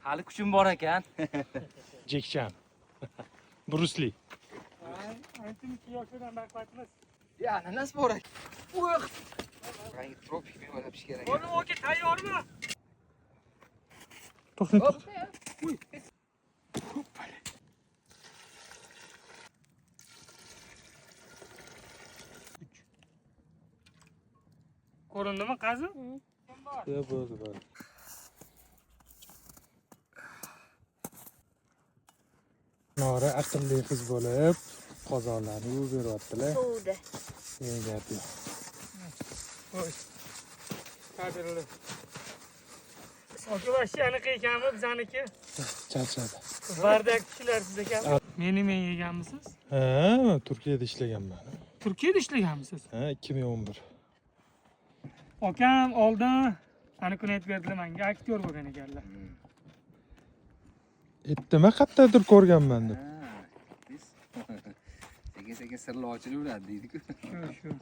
Hali kuchim bor ekan. Jackie Chan. Bruce Lee. Antimiki yoshlardan baquvvatmas. Ya, ananas bor ekan. Uy. Rangi tropik mevalar pish kerak. Oğlum oke tayyormi? To'xtat. Uy. Ko'rindimi qazi? Ya bo'ldi. Nora aqlli qiz bo'lib, qozonlarni yuvib beryaptilar. Suvda. Sen gap yo'q. Qo'y. Qadrli. Oke vashi aniq ekanmi bizaniki? Charchadi. Bardak kishilarsiz ekan. Men yeganmisiz? Ha, Turkiyada ishlaganman. Turkiyada ishlaganmisiz? Ha, 2011. Okam oldin ana kuni aytib berdilar menga aktyor bo'lgan ekanlar. Aytdimi, qayerdadir ko'rganman deb. Biz sekin-sekin sirli ochilaveradi deydi-ku. Shu.